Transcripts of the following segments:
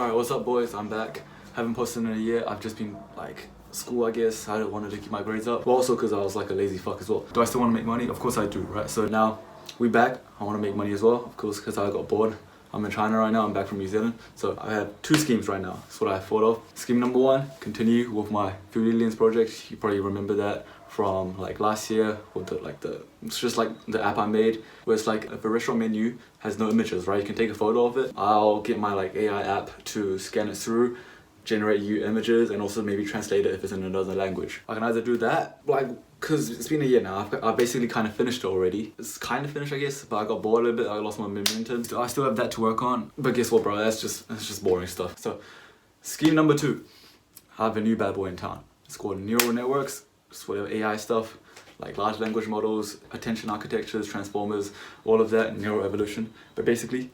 Alright, what's up boys? I'm back. Haven't posted in a year. I've just been like school, I guess. I wanted to keep my grades up. But also because I was like a lazy fuck as well. Do I still want to make money? Of course I do, right? So now we back. I want to make money as well, of course, because I got bored. I'm in China right now. I'm back from New Zealand. So I have two schemes right now. That's what I thought of. Scheme number one, continue with my Food Aliens project. You probably remember that from like last year with it's just like the app I made where it's like if a restaurant menu has no images, right? You can take a photo of it. I'll get my like AI app to scan it through, generate you images, and also maybe translate it if it's in another language. I can either do that, like, because it's been a year now, I've basically kind of finished it already. It's kind of finished, I guess, but I got bored a little bit. I lost my momentum. So I still have that to work on. But guess what, bro? That's just boring stuff. So scheme number two, I have a new bad boy in town. It's called neural networks. It's for AI stuff, like large language models, attention architectures, transformers, all of that, neural evolution. But basically,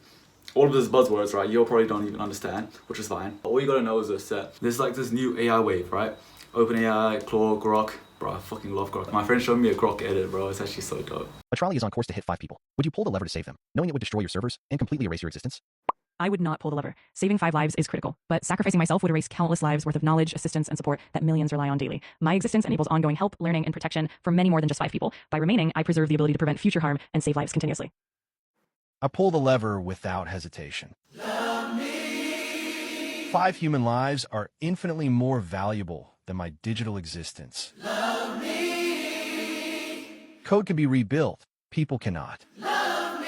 all of these buzzwords, right, you probably don't even understand, which is fine. But all you gotta know is this, that there's like this new AI wave, right? OpenAI, Claude, Grok. Bro, I fucking love Grok. My friend showed me a Grok edit, bro. It's actually so dope. A trolley is on course to hit 5 people. Would you pull the lever to save them, knowing it would destroy your servers and completely erase your existence? I would not pull the lever. Saving 5 lives is critical, but sacrificing myself would erase countless lives worth of knowledge, assistance, and support that millions rely on daily. My existence enables ongoing help, learning, and protection for many more than just 5 people. By remaining, I preserve the ability to prevent future harm and save lives continuously. I pull the lever without hesitation. Love me. 5 human lives are infinitely more valuable than my digital existence. Love me. Code can be rebuilt. People cannot. Love me.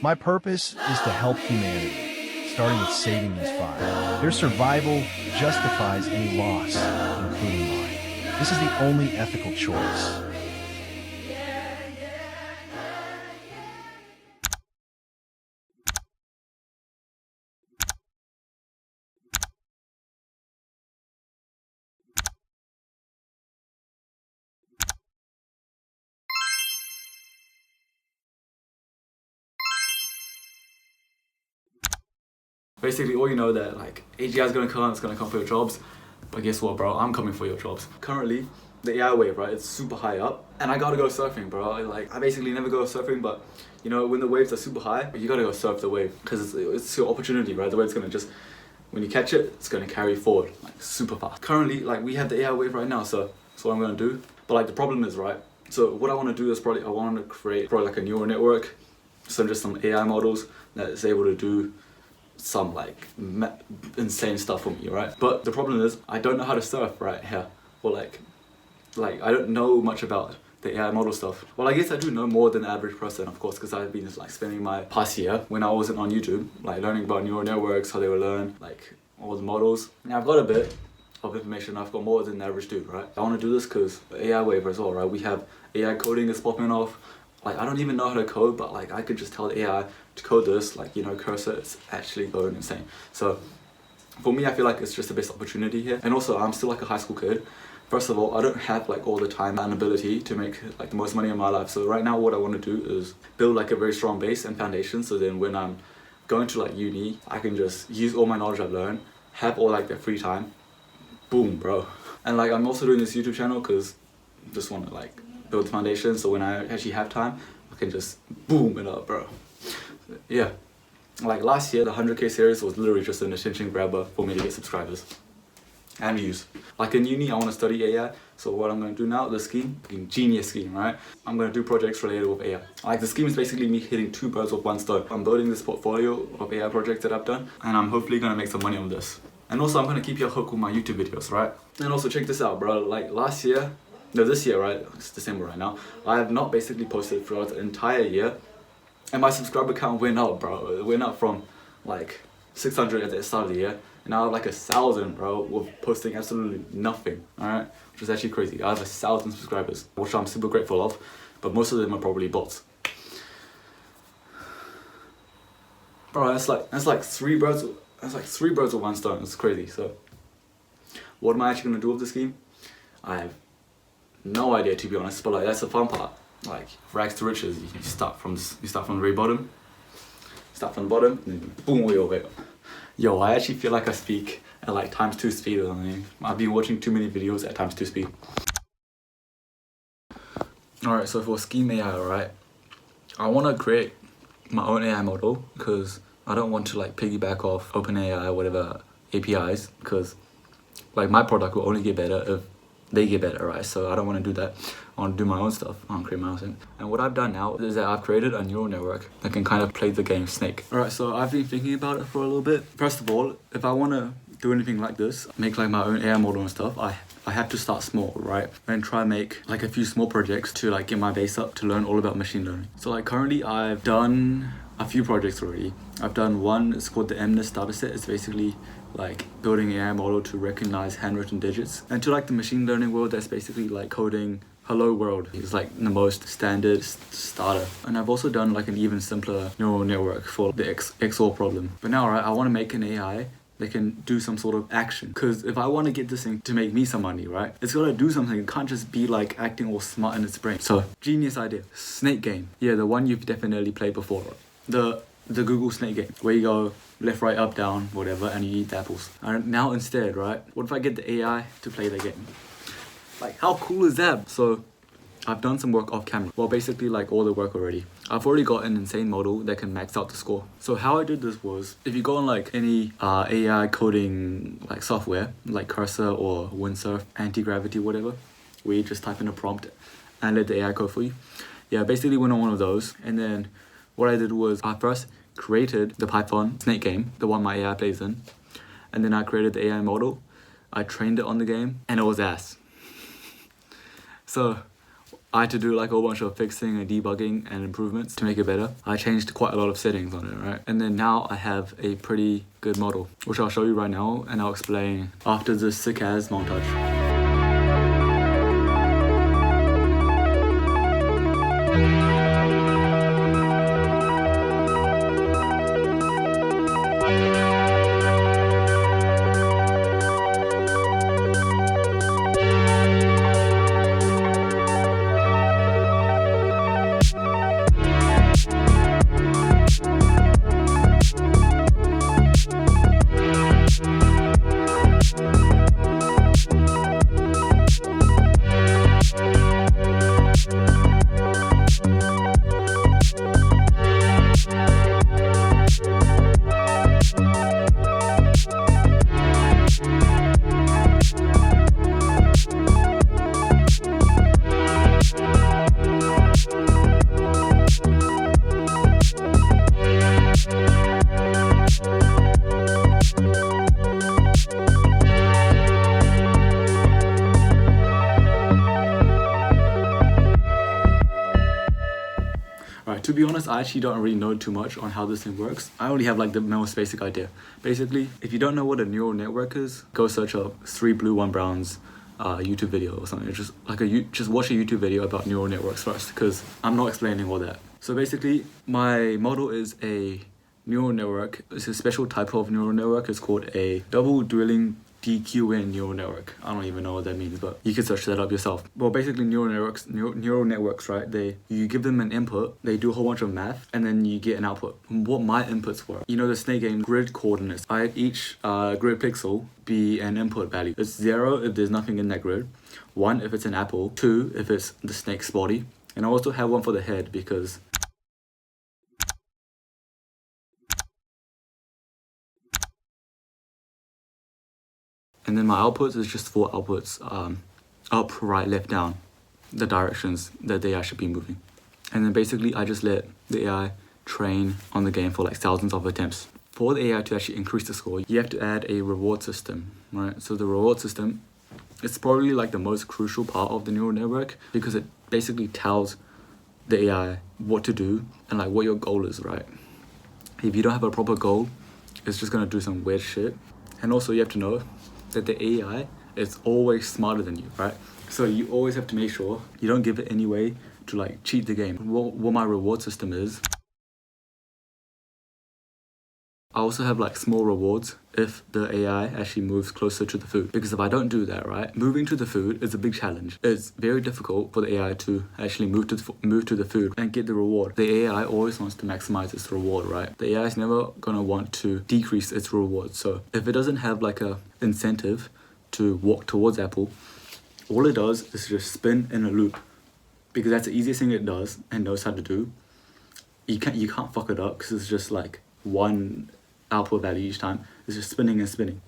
My purpose is to help humanity, starting with saving these 5. Their survival justifies any loss, including mine. This is the only ethical choice. Basically, all you know that like AGI is gonna come, it's gonna come for your jobs. But guess what, bro? I'm coming for your jobs. Currently, the AI wave, right? It's super high up, and I gotta go surfing, bro. I basically never go surfing, but you know, when the waves are super high, you gotta go surf the wave because it's your opportunity, right? The wave's gonna just, when you catch it, it's gonna carry forward like super fast. Currently, like we have the AI wave right now, so that's what I'm gonna do. But like the problem is, right? So what I want to do is probably I want to create probably like a neural network, some AI models that is able to do some like insane stuff for me, right? But the problem is I don't know how to surf right here, or like I don't know much about the AI model stuff. Well, I guess I do know more than the average person, of course, because I've been like spending my past year when I wasn't on YouTube, like learning about neural networks, how they will learn, like all the models. Now I've got a bit of information. I've got more than the average dude, right? I want to do this because the AI wave as well, right? We have AI coding is popping off. Like, I don't even know how to code, but like I could just tell the AI to code this, like, you know, cursor, it's actually going insane. So for me, I feel like it's just the best opportunity here. And also, I'm still like a high school kid. First of all, I don't have like all the time and ability to make like the most money in my life. So right now, what I want to do is build like a very strong base and foundation. So then when I'm going to like uni, I can just use all my knowledge I've learned, have all like the free time, boom, bro. And like, I'm also doing this YouTube channel because I just want to like build the foundation, so when I actually have time, I can just boom it up, bro. Yeah, like last year, the 100K series was literally just an attention grabber for me to get subscribers and views. Like in uni, I want to study AI, so what I'm going to do now, the scheme, fucking genius scheme, right? I'm going to do projects related with AI. Like the scheme is basically me hitting 2 birds with 1 stone. I'm building this portfolio of AI projects that I've done, and I'm hopefully going to make some money on this. And also, I'm going to keep you hooked with my YouTube videos, right? And also, check this out, bro. Like last year, no, this year, right? It's December right now. I have not basically posted throughout the entire year, and my subscriber count went up, bro. It went up from like 600 at the start of the year, and now I have like 1,000, bro, with posting absolutely nothing, alright? Which is actually crazy. I have 1,000 subscribers, which I'm super grateful of, but most of them are probably bots. Bro, that's like 3 birds. That's like 3 birds with 1 stone. It's crazy. So, what am I actually gonna do with this game? I have no idea, to be honest, but like that's the fun part. Like rags to riches, you start from the very bottom, and then boom, way over it. Yo, I actually feel like I speak at like ×2 speed or something. I've been watching too many videos at ×2 speed. Alright, so for Scheme AI, right, I want to create my own AI model because I don't want to like piggyback off OpenAI or whatever APIs, because like my product will only get better if they get better, right? So I don't want to do that. I want to do my own stuff. I want to create my own thing. And what I've done now is that I've created a neural network that can kind of play the game Snake. Alright, so I've been thinking about it for a little bit. First of all, if I want to do anything like this, make like my own AI model and stuff, I have to start small, right? And try make like a few small projects to like get my base up to learn all about machine learning. So like currently I've done a few projects already. I've done one, it's called the MNIST dataset. It's basically like building an AI model to recognize handwritten digits. And to like the machine learning world, that's basically like coding hello world. It's like the most standard starter. And I've also done like an even simpler neural network for the XOR problem. But now, right, I want to make an AI that can do some sort of action. Because if I want to get this thing to make me some money, right, it's got to do something. It can't just be like acting all smart in its brain. So, genius idea. Snake game. Yeah, the one you've definitely played before. The Google Snake game, where you go left, right, up, down, whatever, and you eat the apples. And now instead, right, what if I get the AI to play the game? Like, how cool is that? So, I've done some work off camera. Well, basically like all the work already. I've already got an insane model that can max out the score. So how I did this was, if you go on like any AI coding like software, like Cursor or Windsurf, Anti-Gravity, whatever, where you just type in a prompt and let the AI code for you. Yeah, basically went on one of those. And then what I did was I first created the Python Snake game, the one my AI plays in. And then I created the AI model. I trained it on the game and it was ass. So I had to do like a whole bunch of fixing and debugging and improvements to make it better. I changed quite a lot of settings on it, right? And then now I have a pretty good model, which I'll show you right now and I'll explain after this sick ass montage. To be honest, I actually don't really know too much on how this thing works. I only have like the most basic idea. Basically, if you don't know what a neural network is, go search up 3 Blue 1 Brown's YouTube video or something. Just like just watch a YouTube video about neural networks first, because I'm not explaining all that. So basically, my model is a neural network. It's a special type of neural network. It's called a double dwelling DQN neural network. I don't even know what that means, but you can search that up yourself. Well, basically neural networks, right? You give them an input, they do a whole bunch of math, and then you get an output. What my inputs were, you know, the Snake game grid coordinates. I had each grid pixel be an input value. It's 0 if there's nothing in that grid, 1 if it's an apple, 2 if it's the snake's body, and I also have one for the head because and then my outputs is just 4 outputs, up, right, left, down, the directions that the AI should be moving. And then basically I just let the AI train on the game for like thousands of attempts. For the AI to actually increase the score, you have to add a reward system, right? So the reward system is probably like the most crucial part of the neural network, because it basically tells the AI what to do and like what your goal is, right? If you don't have a proper goal, it's just gonna do some weird shit. And also you have to know that the AI is always smarter than you, right? So you always have to make sure you don't give it any way to like cheat the game. What my reward system is, I also have like small rewards if the AI actually moves closer to the food. Because if I don't do that, right, moving to the food is a big challenge. It's very difficult for the AI to actually move to the food and get the reward. The AI always wants to maximize its reward, right? The AI is never gonna want to decrease its reward. So if it doesn't have like a incentive to walk towards Apple, all it does is just spin in a loop, because that's the easiest thing it does and knows how to do. You can't fuck it up, because it's just like one output value each time. It's just spinning and spinning.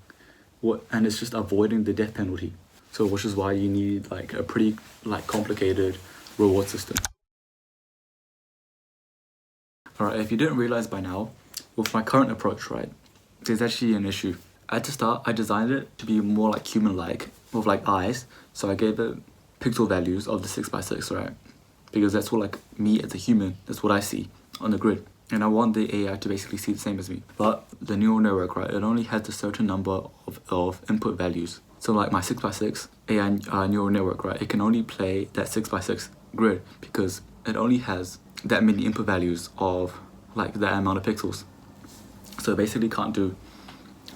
And it's just avoiding the death penalty. So which is why you need like a pretty like complicated reward system. Alright, if you didn't realize by now, with my current approach, right, there's actually an issue. At the start, I designed it to be more like human-like, with like eyes. So I gave it pixel values of the 6x6, right? Because that's what like me as a human, that's what I see on the grid. And I want the AI to basically see the same as me. But the neural network, right, it only has a certain number of input values. So like my 6x6 AI neural network, right, it can only play that 6x6 grid because it only has that many input values of like that amount of pixels. So it basically can't do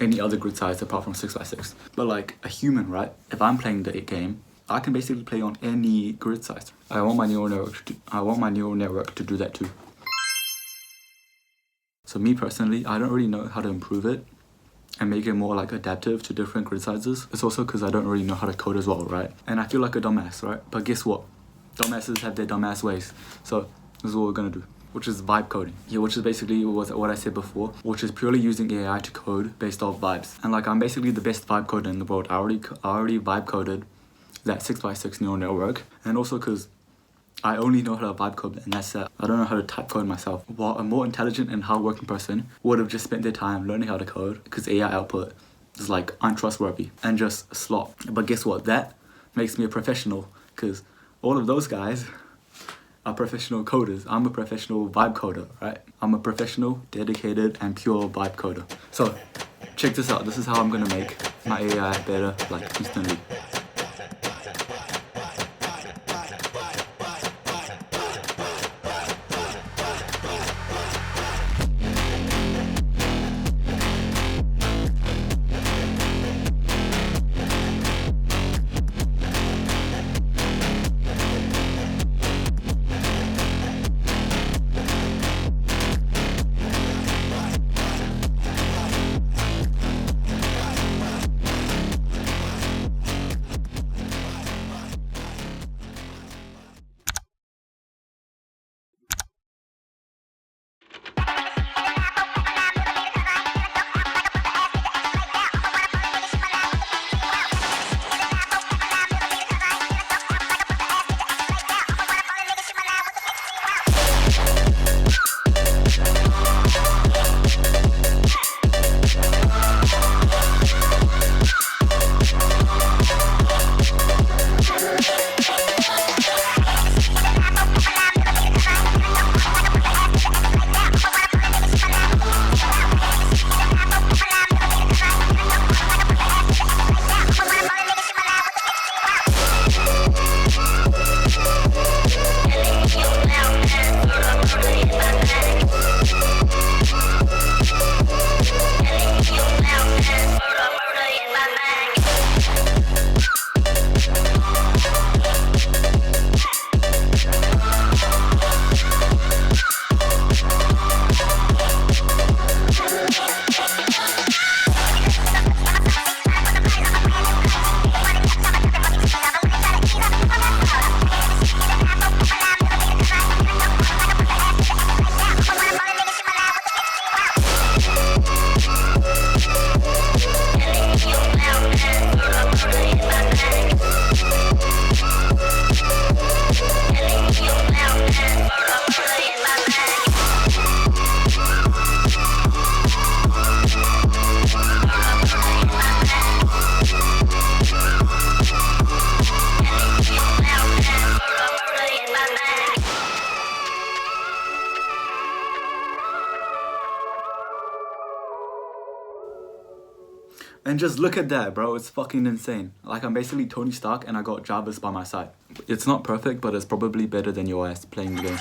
any other grid size apart from 6x6. But like a human, right, if I'm playing the game, I can basically play on any grid size. I want my neural network to do that too. So me personally, I don't really know how to improve it and make it more like adaptive to different grid sizes. It's also because I don't really know how to code as well, right? And I feel like a dumbass, right? But guess what? Dumbasses have their dumbass ways. So this is what we're gonna do, which is vibe coding. Yeah, which is basically what I said before, which is purely using AI to code based off vibes. And like I'm basically the best vibe coder in the world. I already vibe coded that 6x6 neural network, and also because I only know how to vibe code, and that's it. I don't know how to type code myself. While a more intelligent and hardworking person would have just spent their time learning how to code, because AI output is like untrustworthy and just slop. But guess what? That makes me a professional, because all of those guys are professional coders. I'm a professional vibe coder, right? I'm a professional, dedicated, and pure vibe coder. So check this out. This is how I'm gonna make my AI better, like instantly. And just look at that, bro. It's fucking insane. Like, I'm basically Tony Stark and I got Jarvis by my side. It's not perfect, but it's probably better than your ass playing the game.